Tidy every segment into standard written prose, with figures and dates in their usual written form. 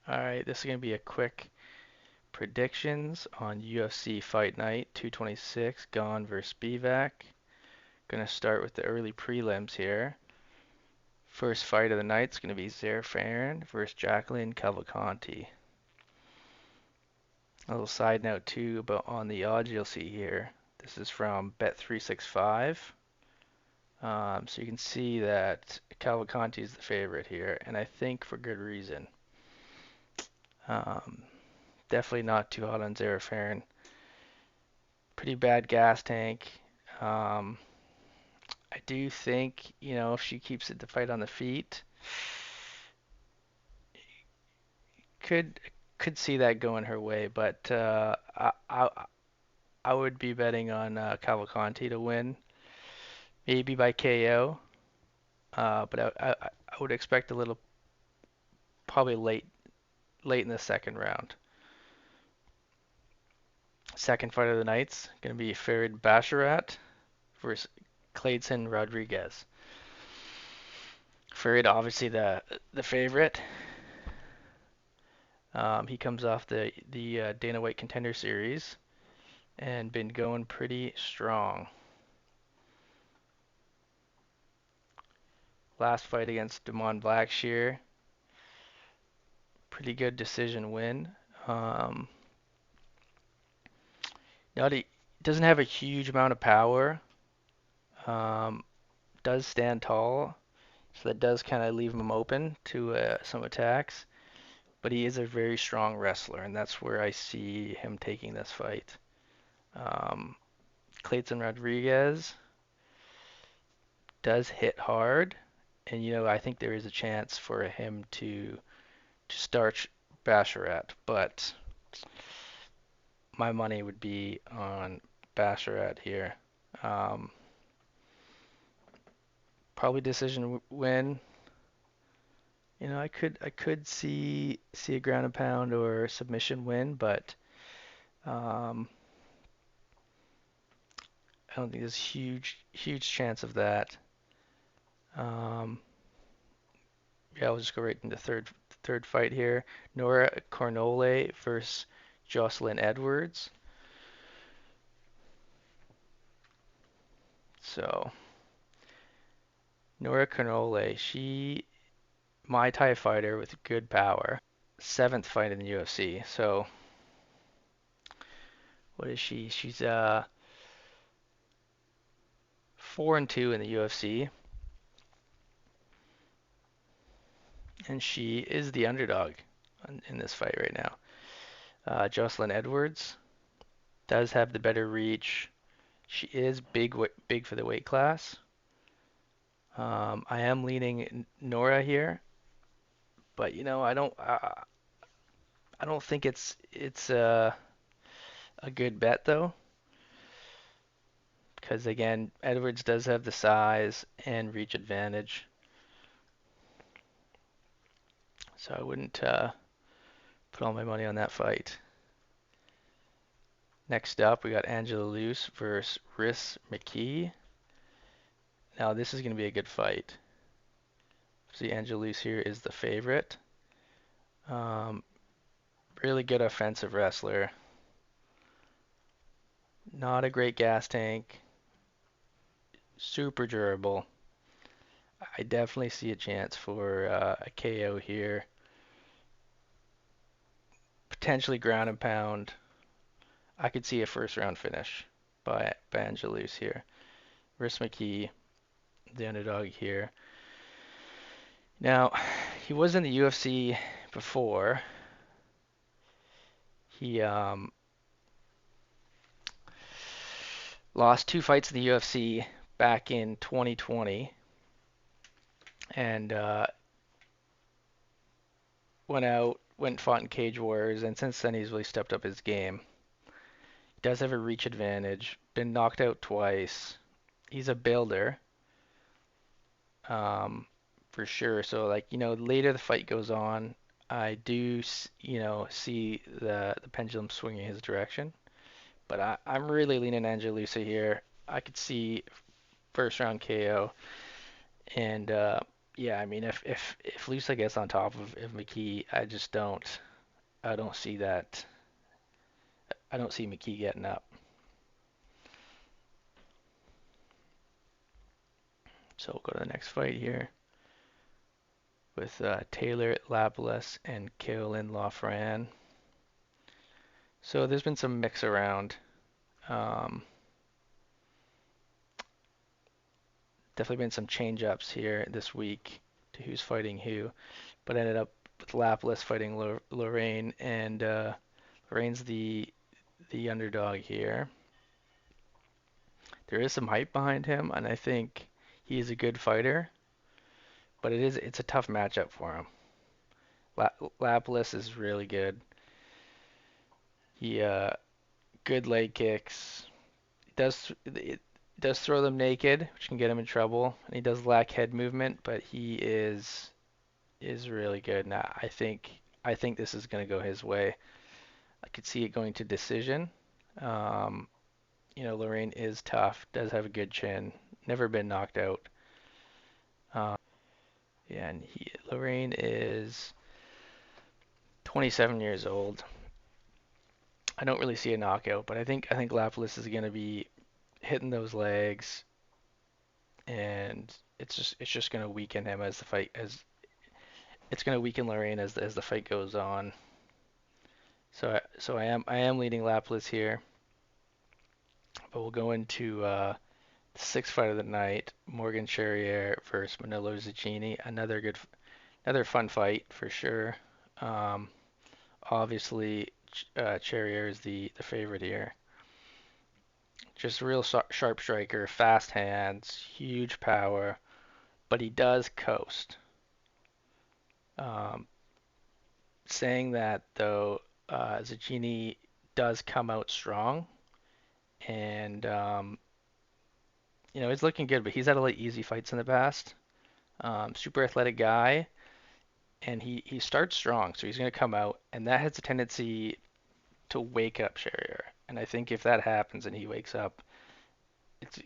Alright, this is going to be a quick predictions on UFC Fight Night 226, Gane versus Spivak. Going to start with the early prelims here. First fight of the night is going to be Zerfarin versus Jacqueline Cavalcanti. A little side note too about on the odds you'll see here. This is from Bet365. So you can see that Cavalcanti is the favorite here, and I think for good reason. Um, Definitely not too hot on Zerfarin. Pretty bad gas tank. Um, I do think, if she keeps the fight on the feet, could could see that going her way. But I would be betting on Cavalcanti to win, maybe by KO. But I would expect a little, probably late in the second round. Second fight of the night's gonna be Farid Basharat versus Clayton Rodriguez. Farid obviously the favorite. He comes off the Dana White Contender Series and been going pretty strong. Last fight against Damon Blackshear, pretty good decision win. Um, Now he doesn't have a huge amount of power. Um, does stand tall, so that does kind of leave him open to some attacks. But he is a very strong wrestler, and that's where I see him taking this fight. Um, Clayton Rodriguez does hit hard, and I think there is a chance for him to start Basharat, but my money would be on Basharat here. Um, Probably decision win. I could see a ground and pound or submission win, but um, I don't think there's huge chance of that. Um, yeah, I'll just go right into third fight here. Nora Cornole versus Jocelyn Edwards. So Nora Cornole, she Muay Thai fighter with good power. Seventh fight in the UFC. So what is she? She's 4-2 in the UFC, and she is the underdog in this fight right now. Jocelyn Edwards does have the better reach. She is big for the weight class. I am leaning Nora here, but I don't think it's a good bet though, because again, Edwards does have the size and reach advantage, so I wouldn't put all my money on that fight. Next up, we got Angela Luce versus Riss McKee. Now this is going to be a good fight. See, Angela Luce here is the favorite. Um, Really good offensive wrestler. Not a great gas tank. Super durable. I definitely see a chance for a KO here. Potentially ground and pound. I could see a first round finish by Angelus here. Riss McKee, the underdog here. Now, he was in the UFC before. He lost two fights in the UFC back in 2020 and went and fought in Cage Wars, and since then he's really stepped up his game. He does have a reach advantage, been knocked out twice. He's a builder, um, for sure. So like, later the fight goes on, I do, see the pendulum swinging his direction. But I'm really leaning Angelusa here. I could see first round KO, and Yeah, I mean, if Lisa gets on top of McKee, I don't see that. I don't see McKee getting up. So we'll go to the next fight here with Taylor Lapelas and Caroline Lafran. So there's been some mix around. Um, Definitely been some change ups here this week to who's fighting who, but ended up with Lapelas fighting Lorraine, and Lorraine's the underdog here. There is some hype behind him, and I think he is a good fighter, but it's a tough matchup for him. La Lapelas is really good. He good leg kicks. It does throw them naked, which can get him in trouble, and he does lack head movement, but he is really good. Now I think this is going to go his way. I could see it going to decision. Um, Lorraine is tough, does have a good chin, never been knocked out. Um, yeah, and Lorraine is 27 years old. I don't really see a knockout, but I think Lapalus is going to be hitting those legs, and it's just going to weaken him as the fight as it's going to weaken Lorraine as the fight goes on. So I am leading Lapalus here, but we'll go into the sixth fight of the night: Morgan Charrier versus Manolo Zucchini. Another fun fight for sure. Um, Obviously, Charrier is the favorite here. Just a real sharp striker, fast hands, huge power, but he does coast. Um, Saying that though, Zucchini does come out strong, and he's looking good, but he's had a lot of easy fights in the past. Super athletic guy, and he starts strong, so he's going to come out, and that has a tendency to wake up Charrier. And I think if that happens and he wakes up, it's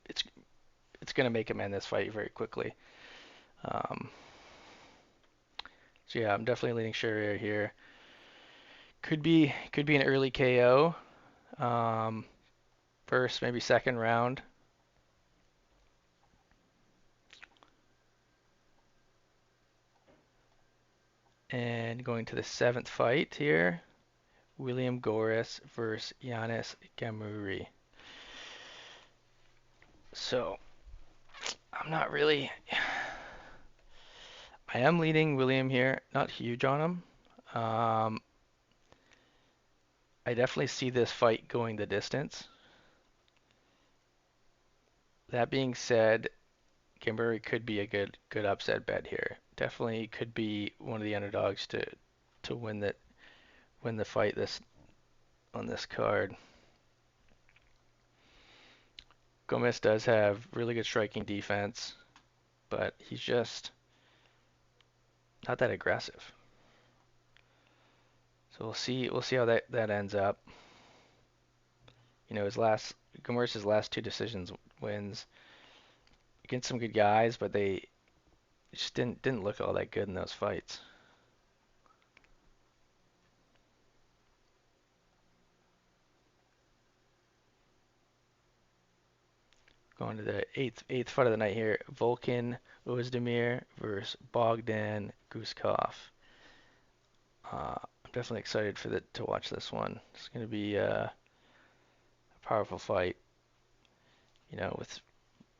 it's it's going to make him end this fight very quickly. Um, so yeah, I'm definitely leaning Charrier here. Could be an early KO. Um, First, maybe second round. And going to the seventh fight here, William Goris versus Yanis Gamuri. So I'm not really. I am leading William here, not huge on him. I definitely see this fight going the distance. That being said, Gamuri could be a good upset bet here. Definitely could be one of the underdogs to win the fight this on this card. Gomez does have really good striking defense, but he's just not that aggressive. So we'll see how that ends up. His last Gomez's last two decisions wins against some good guys, but they just didn't look all that good in those fights. Going to the eighth fight of the night here, Volkan Ozdemir versus Bogdan Guskov. I'm definitely excited to watch this one. It's going to be a powerful fight. With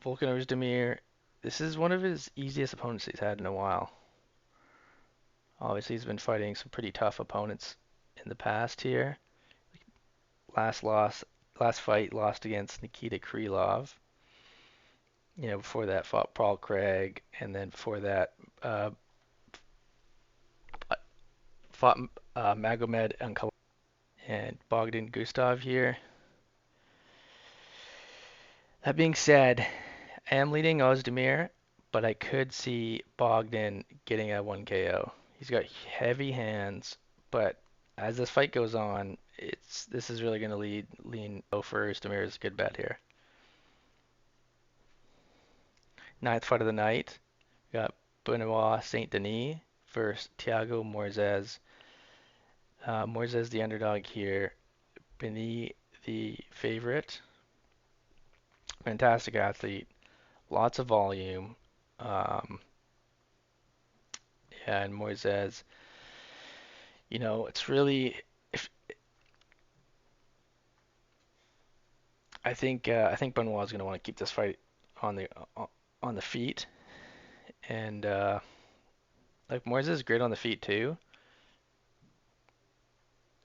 Volkan Ozdemir, this is one of his easiest opponents he's had in a while. Obviously, he's been fighting some pretty tough opponents in the past here. Last loss, last fight lost against Nikita Krylov. Before that fought Paul Craig, and then before that uh, fought Magomed Ankalaev and Bogdan Gustav here. That being said, I am leading Ozdemir, but I could see Bogdan getting a 1 KO. He's got heavy hands, but as this fight goes on, this is really going to lean for Ozdemir is a good bet here. Ninth fight of the night, we got Benoit Saint Denis versus Thiago Moises. Moises the underdog here. Beneath the favorite. Fantastic athlete, lots of volume. Um, yeah, and Moises, it's really. If I think Benoit's going to want to keep this fight on the feet, and like Moises is great on the feet too,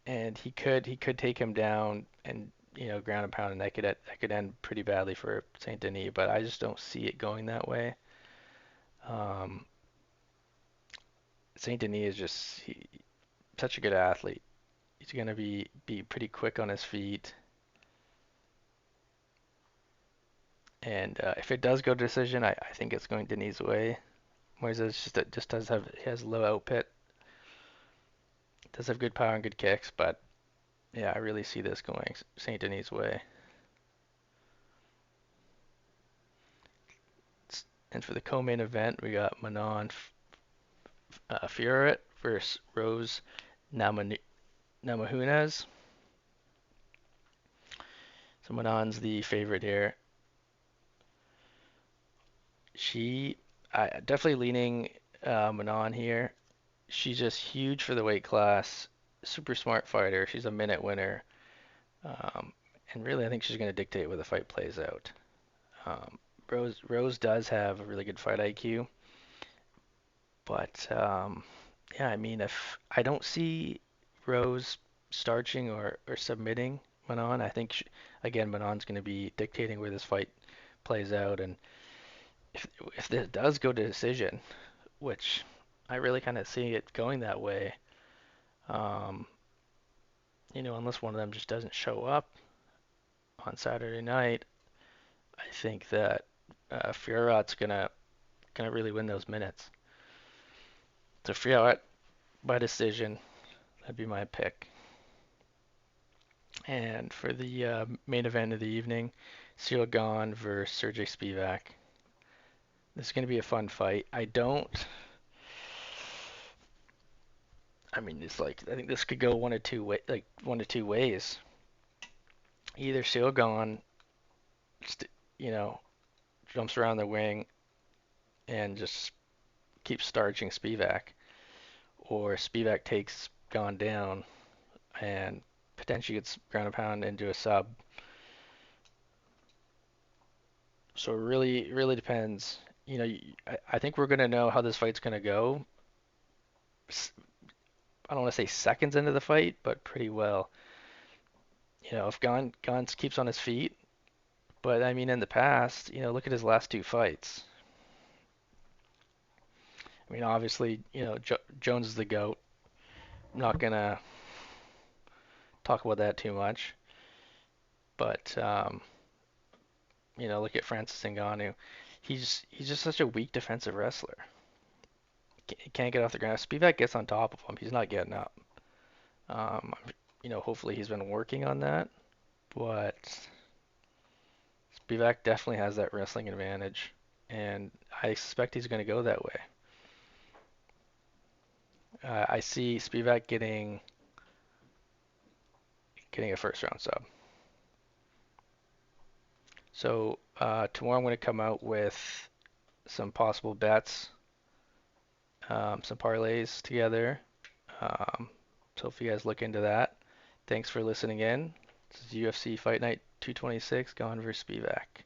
and he could take him down and ground and pound, and that could end pretty badly for Saint Denis, but I just don't see it going that way. Um, Saint Denis is just such a good athlete. He's gonna be pretty quick on his feet, and if it does go to decision, I think it's going Denis' way. Moises just does have he has low output, does have good power and good kicks, but yeah, I really see this going Saint Denis' way. And for the co-main event, we got Manon Fiorot versus Rose Namajunas. So Manon's the favorite here. She, definitely leaning Manon here. She's just huge for the weight class. Super smart fighter. She's a minute winner. Um, and really, I think she's going to dictate where the fight plays out. Um, Rose does have a really good fight IQ, but yeah, I mean, if I don't see Rose starching or submitting Manon, I think again Manon's going to be dictating where this fight plays out, and if this does go to decision, which I really kind of see it going that way, um, unless one of them just doesn't show up on Saturday night, I think that Fiorot's gonna really win those minutes. So Fiorot by decision, that'd be my pick. And for the main event of the evening, Gane versus Sergey Spivak. This is going to be a fun fight. I mean, it's like I think this could go one of two ways. Either Gane, you know, jumps around the wing and just keeps starching Spivak, or Spivak takes Gane down and potentially gets ground and pound into a sub. So it really depends. I think we're gonna know how this fight's gonna go. I don't want to say seconds into the fight, but pretty well. If Gane keeps on his feet, but I mean in the past, look at his last two fights. I mean, obviously, Jones is the GOAT. I'm not gonna talk about that too much, but look at Francis Ngannou. He's just such a weak defensive wrestler. He can't get off the ground. Spivak gets on top of him. He's not getting up. Um, hopefully he's been working on that, but Spivak definitely has that wrestling advantage, and I suspect he's going to go that way. I see Spivak getting a first round sub. So tomorrow I'm going to come out with some possible bets, some parlays together. Um, so if you guys look into that, thanks for listening in. This is UFC Fight Night 226, Gane versus Spivak.